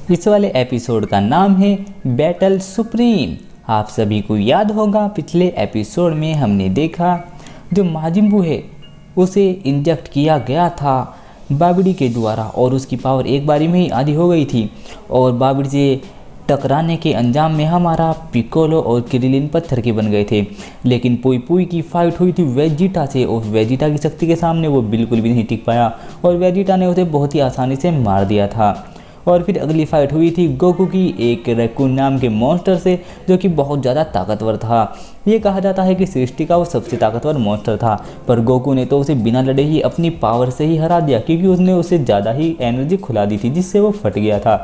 इस वाले एपिसोड का नाम है बैटल सुप्रीम। आप सभी को याद होगा पिछले एपिसोड में हमने देखा जो माजिन बू है उसे इंजेक्ट किया गया था बाबिडी के द्वारा और उसकी पावर एक बारी में ही आधी हो गई थी और बाबिडी से टकराने के अंजाम में हमारा पिकोलो और क्रिलिन पत्थर के बन गए थे। लेकिन पुई पुई की फाइट हुई थी वेजिटा से और वेजिटा की शक्ति के सामने वो बिल्कुल भी नहीं टिक पाया और वेजिटा ने उसे बहुत ही आसानी से मार दिया था। और फिर अगली फाइट हुई थी गोकू की एक रैकून नाम के मॉन्स्टर से जो कि बहुत ज़्यादा ताकतवर था। ये कहा जाता है कि सृष्टि का वो सबसे ताकतवर मॉन्स्टर था, पर गोकू ने तो उसे बिना लड़े ही अपनी पावर से ही हरा दिया क्योंकि उसने उसे ज़्यादा ही एनर्जी खुला दी थी जिससे वो फट गया था।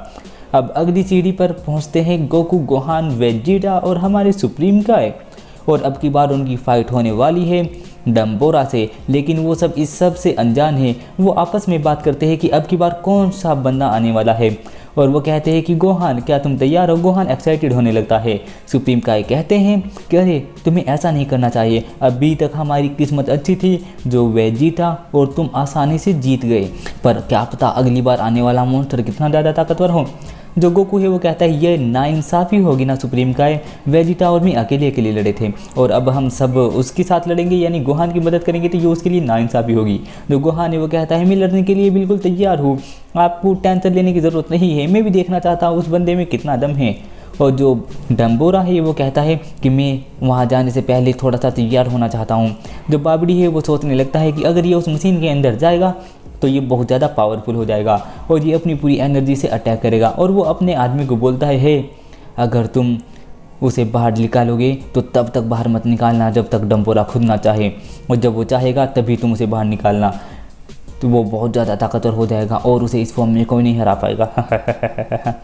अब अगली सीढ़ी पर पहुंचते हैं गोकू, गोहान, वेजिटा और हमारे सुप्रीम काय और अब की बार उनकी फाइट होने वाली है डम्बोरा से। लेकिन वो सब इस सब से अनजान है। वो आपस में बात करते हैं कि अब की बार कौन सा बंदा आने वाला है और वो कहते हैं कि गोहान क्या तुम तैयार हो। गोहान एक्साइटेड होने लगता है। सुप्रीम काय कहते हैं कि अरे तुम्हें ऐसा नहीं करना चाहिए, अभी तक हमारी किस्मत अच्छी थी जो वेजिटा और तुम आसानी से जीत गए, पर क्या पता अगली बार आने वाला मॉन्स्टर कितना ज़्यादा ताकतवर हो। जो गोकू है वो कहता है ये नाइंसाफ़ी होगी ना सुप्रीम काय, वेजिटा और मैं अकेले अकेले लड़े थे और अब हम सब उसके साथ लड़ेंगे यानी गोहान की मदद करेंगे तो ये उसके लिए नाइंसाफ़ी होगी। जो गोहान है वो कहता है मैं लड़ने के लिए बिल्कुल तैयार हूँ, आपको टेंशन लेने की ज़रूरत नहीं है, मैं भी देखना चाहता हूँ उस बंदे में कितना दम है। और जो डम्बोरा है वो कहता है कि मैं वहाँ जाने से पहले थोड़ा सा तैयार होना चाहता हूँ। जो बाबिडी है वो सोचने लगता है कि अगर ये उस मशीन के अंदर जाएगा तो ये बहुत ज़्यादा पावरफुल हो जाएगा और ये अपनी पूरी एनर्जी से अटैक करेगा और वो अपने आदमी को बोलता है हे अगर तुम उसे बाहर निकालोगे तो तब तक बाहर मत निकालना जब तक डम्बोरा खुद ना चाहे, और जब वो चाहेगा तभी तुम उसे बाहर निकालना, तो वो बहुत ज़्यादा ताकतवर हो जाएगा और उसे इस फॉर्म में कोई नहीं हरा पाएगा।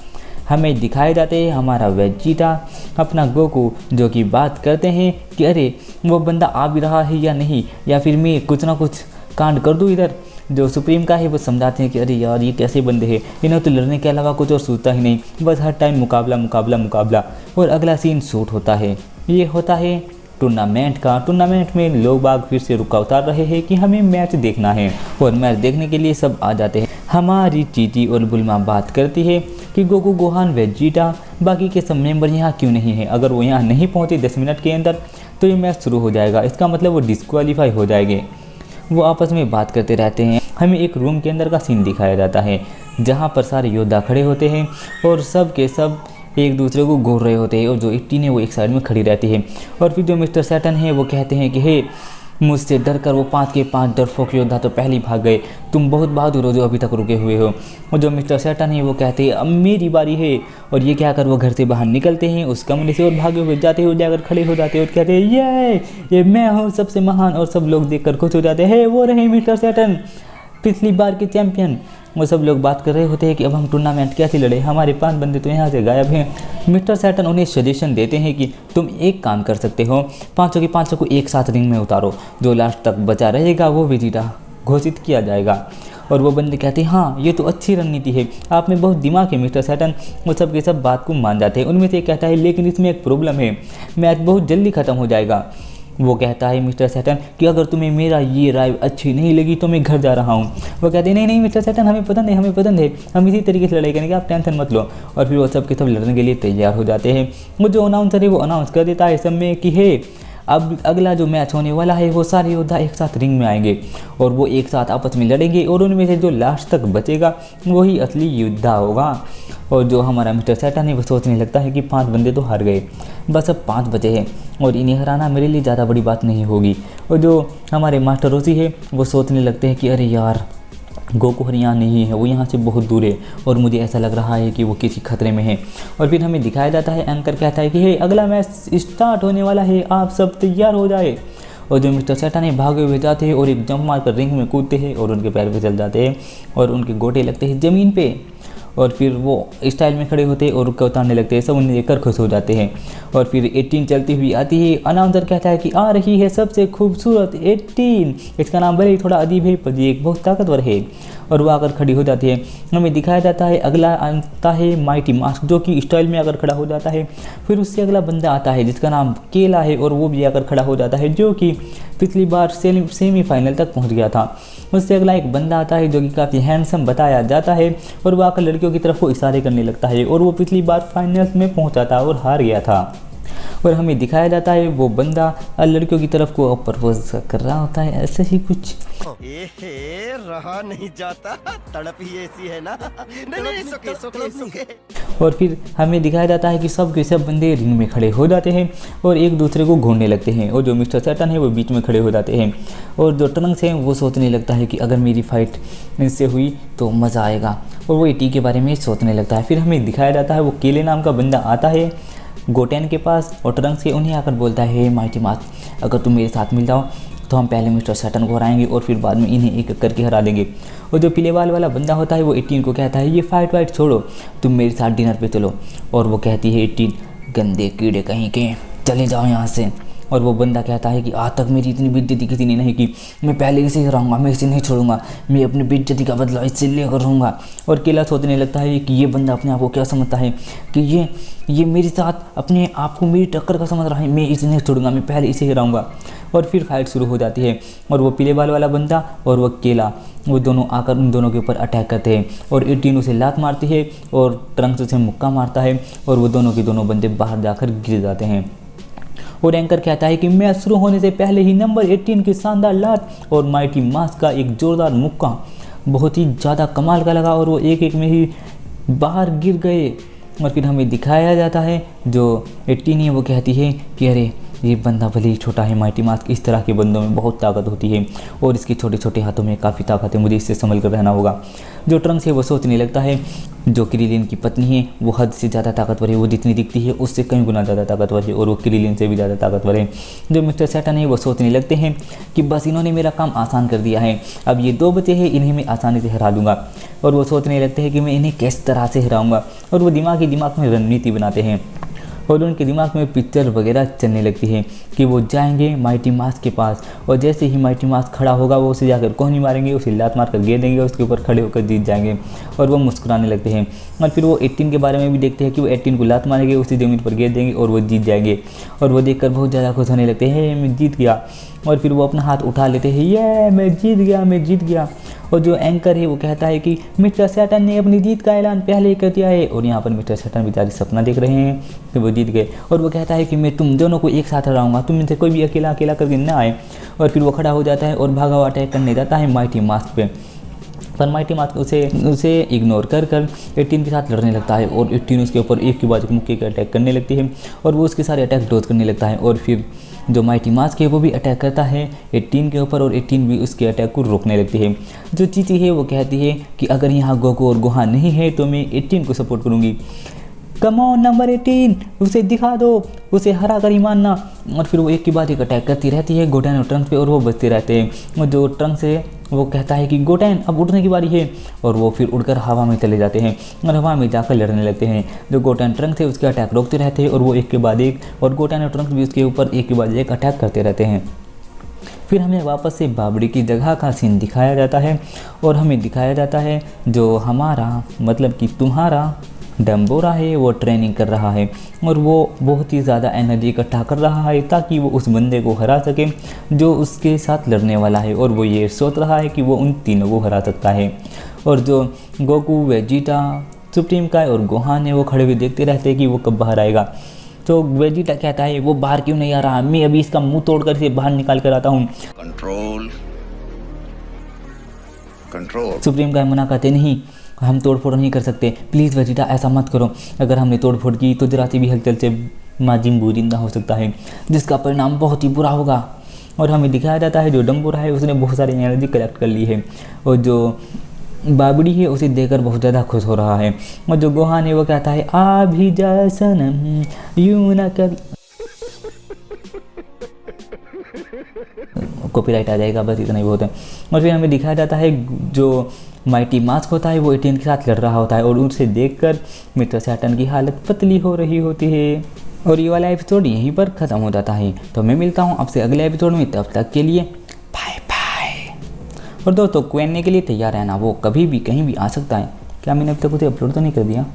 हमें दिखाए जाते हैं हमारा वेजिटा अपना गोकू जो कि बात करते हैं कि अरे वो बंदा आ भी रहा है या नहीं, या फिर मैं कुछ ना कुछ कांड कर दूँ इधर। जो सुप्रीम का है वो समझाते हैं कि अरे यार ये कैसे बंदे हैं, इन्हें तो लड़ने के अलावा कुछ और सोचता ही नहीं, बस हर टाइम मुकाबला मुकाबला मुकाबला। और अगला सीन शूट होता है, ये होता है टूर्नामेंट का। टूर्नामेंट में लोग बाग फिर से रुका उतार रहे हैं कि हमें मैच देखना है और मैच देखने के लिए सब आ जाते हैं। हमारी चीटी और बुलमा बात करती है कि गोकू, गोहान, वेजिटा बाकी के सब मेंबर यहाँ क्यों नहीं है, अगर वो यहाँ नहीं पहुँचे 10 मिनट के अंदर तो ये मैच शुरू हो जाएगा, इसका मतलब वो डिस्क्वालीफाई हो जाएंगे। वो आपस में बात करते रहते हैं। हमें एक रूम के अंदर का सीन दिखाया जाता है जहाँ पर सारे योद्धा खड़े होते हैं और सब के सब एक दूसरे को घूर रहे होते हैं और जो 18 है वो एक साइड में खड़ी रहती है। और फिर जो मिस्टर सैटन है वो कहते हैं कि हे मुझसे डर कर वो 5 के 5 डरपोक योद्धा तो पहले ही भाग गए, तुम बहुत बहादुर हो जो अभी तक रुके हुए हो। और जो मिस्टर सैटन है वो कहते हैं अब मेरी बारी है, और ये क्या कर वो घर से बाहर निकलते हैं उस कमरे से और भागे हुए जाते हुए जाकर खड़े हो जाते हैं और कहते हैं ये मैं हूँ सबसे महान, और सब लोग देखकर खुश हो जाते हैं वो रहे मिस्टर सैटन पिछली बार के चैंपियन। वो सब लोग बात कर रहे होते हैं कि अब हम टूर्नामेंट कैसे लड़े, हमारे 5 बंदे तो यहाँ से गायब हैं। मिस्टर सैटन उन्हें सजेशन देते हैं कि तुम एक काम कर सकते हो, 5 के 5 को एक साथ रिंग में उतारो, जो लास्ट तक बचा रहेगा वो विजेता घोषित किया जाएगा। और वो बंदे कहते हैं हाँ ये तो अच्छी रणनीति है, आप में बहुत दिमाग है मिस्टर सैटन। वो सब के सब बात को मान जाते हैं। उनमें से एक कहता है लेकिन इसमें एक प्रॉब्लम है, मैच बहुत जल्दी ख़त्म हो जाएगा। वो कहता है मिस्टर सैटन कि अगर तुम्हें मेरा ये राय अच्छी नहीं लगी तो मैं घर जा रहा हूँ। वो कहते हैं नहीं नहीं मिस्टर सैटन हमें पसंद है, हमें पसंद है, हम इसी तरीके से लड़ाई करेंगे, आप टेंशन मत लो। और फिर वो सब के सब लड़ने के लिए तैयार हो जाते हैं। वो जो अनाउंसर है वो अनाउंस कर देता है सब में कि हे अब अगला जो मैच होने वाला है वो सारे योद्धा एक साथ रिंग में आएंगे और वो एक साथ आपस में लड़ेंगे और उनमें से जो लास्ट तक बचेगा वही असली योद्धा होगा। और जो हमारा मिस्टर सैटन है वो सोचने लगता है कि 5 बंदे तो हार गए, बस अब 5 बचे हैं और इन्हें हराना मेरे लिए ज़्यादा बड़ी बात नहीं होगी। और जो हमारे मास्टर रोसी है वो सोचने लगते हैं कि अरे यार गोकू यहाँ नहीं है, वो यहाँ से बहुत दूर है और मुझे ऐसा लग रहा है कि वो किसी खतरे में है। और फिर हमें दिखाया जाता है एंकर कहता है कि हे अगला मैच स्टार्ट होने वाला है, आप सब तैयार हो जाए। और जो मिस्टर सैटन है भागे हुए जाते हैं और एक जंप मारकर रिंग में कूदते हैं और उनके पैर पे चल जाते हैं और उनके गोटे लगते हैं ज़मीन पे। और फिर वो स्टाइल में खड़े होते हैं और रुक उतारने लगते हैं, सब उन्हें देखकर खुश हो जाते हैं। और फिर 18 चलती हुई आती है। अनाउंसर कहता है कि आ रही है सबसे खूबसूरत 18, इसका नाम भले ही थोड़ा अजीब है पर ये एक बहुत ताकतवर है। और वो आकर खड़ी हो जाती है। हमें दिखाया जाता है अगला आता है माइटी मास्क, जो कि स्टाइल में आकर खड़ा हो जाता है। फिर उससे अगला बंदा आता है जिसका नाम केला है, और वो भी आकर खड़ा हो जाता है, जो कि पिछली बार सेमीफाइनल तक पहुंच गया था। उससे अगला एक बंदा आता है जो कि काफ़ी हैंडसम बताया जाता है, और वो आकर लड़कियों की तरफ वो इशारे करने लगता है, और वो पिछली बार फाइनल्स में पहुंचा था और हार गया था। और हमें दिखाया जाता है वो बंदा लड़कियों की तरफ को प्रपोज कर रहा होता है, ऐसे ही कुछ। रहा नहीं जाता, तड़प ही ऐसी है ना। नहीं, सुके। और फिर हमें दिखाया जाता है कि सब के सब बंदे रिंग में खड़े हो जाते हैं और एक दूसरे को घूरने लगते हैं, और जो मिस्टर सैटन है वो बीच में खड़े हो जाते हैं, और जो ट्रंक्स हैं वो सोचने लगता है कि अगर मेरी फाइट इनसे हुई तो मज़ा आएगा, और वो ईटी के बारे में सोचने लगता है। फिर हमें दिखाया जाता है वो केले नाम का बंदा आता है गोटेन के पास, और ट्रंक्स के उन्हें आकर बोलता है, हे माइटी मास्क, अगर तुम मेरे साथ मिल जाओ तो हम पहले मिस्टर सैटन को हराएंगे और फिर बाद में इन्हें एक करके हरा देंगे। और जो पीले बाल वाला बंदा होता है वो 18 को कहता है, ये फाइट वाइट छोड़ो, तुम मेरे साथ डिनर पे चलो। और वो कहती है 18, गंदे कीड़े कहीं के, चले जाओ यहाँ से। और वो बंदा कहता है कि आज तक मेरी इतनी बेइज्जती किसी ने नहीं की, मैं पहले इसे हराऊंगा, मैं इसे नहीं छोड़ूंगा, मैं अपनी बेइज्जती का बदला इससे लेकर रहूँगा। और केला सोचने लगता है कि ये बंदा अपने आप को क्या समझता है कि ये मेरे साथ अपने आप को मेरी टक्कर का समझ रहा है, मैं इसे नहीं छोड़ूंगा, मैं पहले इसे हराऊंगा। और फिर फाइट शुरू हो जाती है, और वो पीले बाल वाला बंदा और वो केला, वो दोनों आकर उन दोनों के ऊपर अटैक करते हैं, और 18 उसे लात मारती है और ट्रंक्स उसे मुक्का मारता है, और वो दोनों के दोनों बंदे बाहर जाकर गिर जाते हैं। और एंकर कहता है कि मैच शुरू होने से पहले ही नंबर 18 की शानदार लात और माइटी मास्क का एक जोरदार मुक्का बहुत ही ज़्यादा कमाल का लगा, और वो एक में ही बाहर गिर गए। और फिर हमें दिखाया जाता है जो 18 है वो कहती है कि अरे ये बंदा भले ही छोटा है, माइटी मास्क, इस तरह के बंदों में बहुत ताकत होती है, और इसके छोटे छोटे हाथों में काफ़ी ताकत है, मुझे इससे संभल कर रहना होगा। जो ट्रंक्स है वो सोचने लगता है जो क्रिलिन की पत्नी है वो हद से ज़्यादा ताकतवर है, वो जितनी दिखती है उससे कई गुना ज़्यादा ताकतवर है, और वो क्रिलिन से भी ज़्यादा ताकतवर है। जो मिस्टर सैटन है वो सोचने लगते हैं कि बस इन्होंने मेरा काम आसान कर दिया है, अब ये 2 बचे हैं, इन्हें मैं आसानी से हरा दूंगा। और वो सोचने लगते हैं कि मैं इन्हें किस तरह से हराऊंगा, और वो दिमाग में रणनीति बनाते हैं, और उनके दिमाग में पिक्चर वगैरह चलने लगती है कि वो जाएंगे माइटी मास्क के पास, और जैसे ही माइटी मास्क खड़ा होगा वो उसे जाकर कोहनी मारेंगे, उसे लात मार कर गिर देंगे, उसके ऊपर खड़े होकर जीत जाएंगे। और वो मुस्कुराने लगते हैं, और फिर वो 18 के बारे में भी देखते हैं कि वो 18 को लात मारेंगे, उसे ज़मीन पर गिर देंगे और वो जीत जाएंगे। और वो देखकर बहुत ज़्यादा खुश होने लगते हैं, मैं जीत गया। और फिर वो अपना हाथ उठा लेते हैं, ये मैं जीत गया। और जो एंकर है वो कहता है कि मिस्टर सैटन ने अपनी जीत का ऐलान पहले ही कर दिया है, और यहाँ पर मिस्टर सैटन बेचारे सपना देख रहे हैं कि वो जीत गए। और वो कहता है कि मैं तुम दोनों को एक साथ हराऊंगा, तुम इनसे कोई भी अकेला करके ना आए। और फिर वो खड़ा हो जाता है और भागा हुआ अटैक करने जाता है माइटी मास्क पे, पर माइटी मास्क उसे इग्नोर कर 18 के साथ लड़ने लगता है, और 18 उसके ऊपर एक के बाद एक मुक्के का अटैक करने लगती है, और वो उसके सारे अटैक डोज करने लगता है। और फिर जो माइटी मास्क है वो भी अटैक करता है 18 के ऊपर, और 18 भी उसके अटैक को रोकने लगती है। जो चीची है वो कहती है कि अगर यहाँ गोकू और गोहान नहीं है तो मैं 18 को सपोर्ट करूँगी, कम ऑन नंबर 18, उसे दिखा दो, उसे हरा कर ही मानना। और फिर वो एक के बाद एक अटैक करती रहती है गोटेन और ट्रंक्स पे, और वो बचते रहते हैं। और जो ट्रंक्स है वो कहता है कि गोटेन अब उड़ने की बारी है, और वो फिर उड़कर हवा में चले जाते हैं और हवा में जाकर लड़ने लगते हैं। जो गोटेन ट्रंक्स है उसके अटैक रोकते रहते हैं, और वो एक के बाद एक, और गोटेन और ट्रंक्स भी उसके ऊपर एक के बाद एक अटैक करते रहते हैं। फिर हमें वापस से बाबड़ी की जगह का सीन दिखाया जाता है, और हमें दिखाया जाता है जो हमारा मतलब कि तुम्हारा डम्बोरा है वो ट्रेनिंग कर रहा है, और वो बहुत ही ज़्यादा एनर्जी इकट्ठा कर रहा है ताकि वो उस बंदे को हरा सके जो उसके साथ लड़ने वाला है, और वो ये सोच रहा है कि वो उन तीनों को हरा सकता है। और जो गोकू, वेजिटा, सुप्रीम काय और गोहान है वो खड़े हुए देखते रहते हैं कि वो कब बाहर आएगा। तो वेजिटा कहता है वो बाहर क्यों नहीं आ रहा, मैं अभी इसका मुंह तोड़कर इसे बाहर निकाल कर आता हूँ। कंट्रोल। सुप्रीम काय मना करते, नहीं हम तोड़फोड़ नहीं कर सकते, प्लीज़ वेजिटा ऐसा मत करो, अगर हमने तोड़फोड़ की तो जरा सी भी हलचल से माजिम्बू जिंदा हो सकता है, जिसका परिणाम बहुत ही बुरा होगा। और हमें दिखाया जाता है जो डम्बोरा है उसने बहुत सारी एनर्जी कलेक्ट कर ली है, और जो बाबड़ी है उसे देखकर बहुत ज़्यादा खुश हो रहा है। और जो गोहान है वो कहता है आ भी जा सनम यूं ना कर, कॉपीराइट आ जाएगा, बस इतना ही बहुत है। और फिर हमें दिखाया जाता है जो माइटी मास्क होता है वो 18 के साथ लड़ रहा होता है, और उसे देखकर मिस्टर सैटन की हालत पतली हो रही होती है। और ये वाला एपिसोड यहीं पर ख़त्म हो जाता है। तो मैं मिलता हूँ आपसे अगले एपिसोड में, तब तक के लिए बाय बाय। और दोस्तों क्वेश्चन के लिए तैयार रहना, वो कभी भी कहीं भी आ सकता है। क्या मैंने अब तक उसे अपलोड तो नहीं कर दिया?